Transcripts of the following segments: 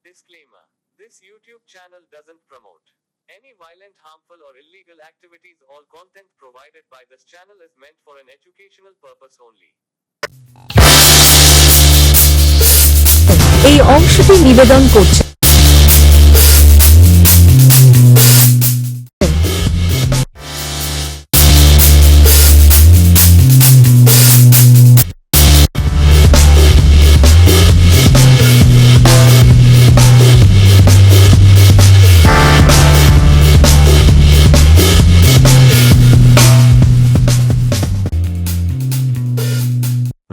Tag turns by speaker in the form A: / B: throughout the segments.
A: Disclaimer. This YouTube channel doesn't promote any violent, harmful, or illegal activities. All content provided by this channel is meant for an educational purpose only.
B: এই অংশটি নিবেদন করছে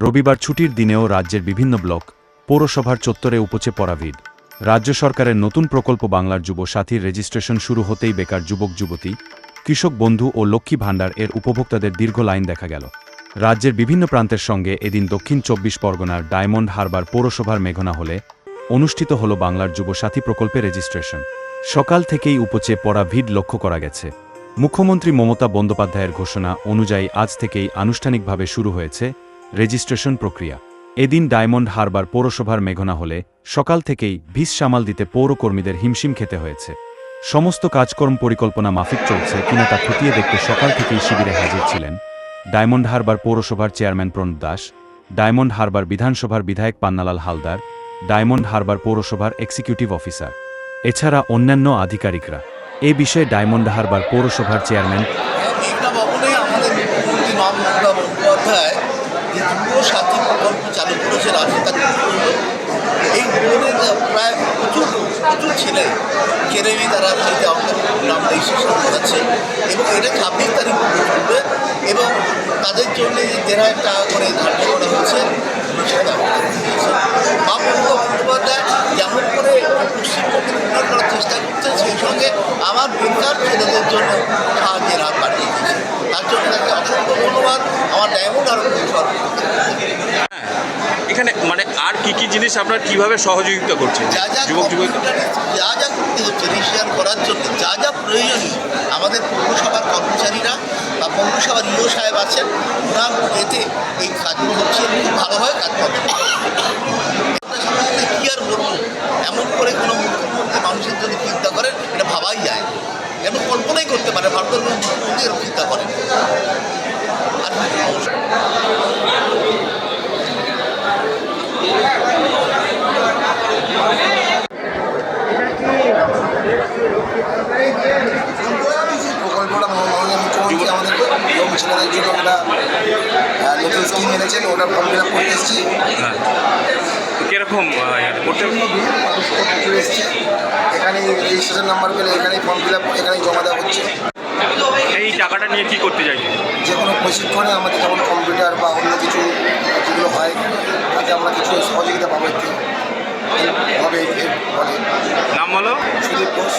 C: রবিবার ছুটির দিনেও রাজ্যের বিভিন্ন ব্লক পৌরসভার চত্বরে উপচে পড়া ভিড়। রাজ্য সরকারের নতুন প্রকল্প বাংলার যুব সাথীর রেজিস্ট্রেশন শুরু হতেই বেকার যুবক যুবতী, কৃষক বন্ধু ও লক্ষ্মী ভাণ্ডার এর উপভোক্তাদের দীর্ঘ লাইন দেখা গেল। রাজ্যের বিভিন্ন প্রান্তের সঙ্গে এদিন দক্ষিণ ২৪ পরগনার ডায়মন্ড হারবার পৌরসভার মেঘনা হলে অনুষ্ঠিত হল বাংলার যুব সাথী প্রকল্পে রেজিস্ট্রেশন। সকাল থেকেই উপচে পড়া ভিড় লক্ষ্য করা গেছে। মুখ্যমন্ত্রী মমতা বন্দ্যোপাধ্যায়ের ঘোষণা অনুযায়ী আজ থেকেই আনুষ্ঠানিকভাবে শুরু হয়েছে রেজিস্ট্রেশন প্রক্রিয়া। এদিন ডায়মন্ড হারবার পৌরসভার মেঘনা হলে সকাল থেকেই ভিড় সামাল দিতে পৌরকর্মীদের হিমশিম খেতে হয়েছে। সমস্ত কাজকর্ম পরিকল্পনা মাফিক চলছে কিনা তা খতিয়ে দেখতে সকাল থেকেই শিবিরে হাজির ছিলেন ডায়মন্ড হারবার পৌরসভার চেয়ারম্যান প্রণব দাস, ডায়মন্ড হারবার বিধানসভার বিধায়ক পান্নালাল হালদার, ডায়মন্ড হারবার পৌরসভার এক্সিকিউটিভ অফিসার, এছাড়া অন্যান্য আধিকারিকরা। এ বিষয়ে ডায়মন্ড হারবার পৌরসভার চেয়ারম্যান
D: যুব সাথী প্রকল্প চালু করেছে রাজ্য এই বোর্ডের প্রায় প্রচুর ছেলে কেরেমি তারা বাড়িতে নাম রেজিস্ট্রেশন করাচ্ছে এবং এটা ২৬ তারিখ চলবে এবং তাদের জন্য যে ১,৫০০ টাকা করে ধার্য করা হয়েছে মমতা বন্দ্যোপাধ্যায় যেমন করে পশ্চিমবঙ্গকে উন্নয়ন করার চেষ্টা করছে সেই সঙ্গে আমার বেকার ছেলেদের জন্য সাহায্যের হাত বাড়িয়ে দিয়েছে। তার জন্য তাকে অসংখ্য ধন্যবাদ। আমার ডায়মন্ড আরও
E: এখানে মানে আর কি কি জিনিস আপনার কিভাবে সহযোগিতা করছেন যুবক যুবক
D: যা করতে হচ্ছে রেজিস্ট্রেশন করার জন্য যা প্রয়োজনীয় আমাদের পৌরসভার কর্মচারীরা বা পৌরসভার ইও সাহেব আছেন ওনার এতে এই কাজগুলো হচ্ছে খুব ভালোভাবে কাজ করছে। কী আর বলবো, এমন করে কোনো মুখ্যমন্ত্রী মানুষের জন্য চিন্তা করেন এটা ভাবাই যায়, এমন কল্পনাই করতে পারে ভারতের কোনো মুখ্যমন্ত্রী এরকম চিন্তা করেন। আর
F: প্রকল্পটা মাননীয় মুখ্যমন্ত্রী আমাদের ইয়ং ছেলেদের জন্য একটা নতুন স্কিম এনেছেন, ওটা ফর্ম ফিল আপ করতে এসেছি।
E: কীরকম
F: এসছে এখানে রেজিস্ট্রেশন নাম্বার পেলে এখানেই ফর্ম ফিল আপ এখানেই জমা দেওয়া হচ্ছে।
E: এই টাকাটা নিয়ে কী করতে চাইছেন?
F: যে কোনো প্রশিক্ষণে আমাদের যেমন কম্পিউটার বা অন্য কিছু যেগুলো হয় তাতে আমরা কিছু সহযোগিতা পাবো, এতে হবে।
E: নাম বলো।
F: সুদীপ ঘোষ।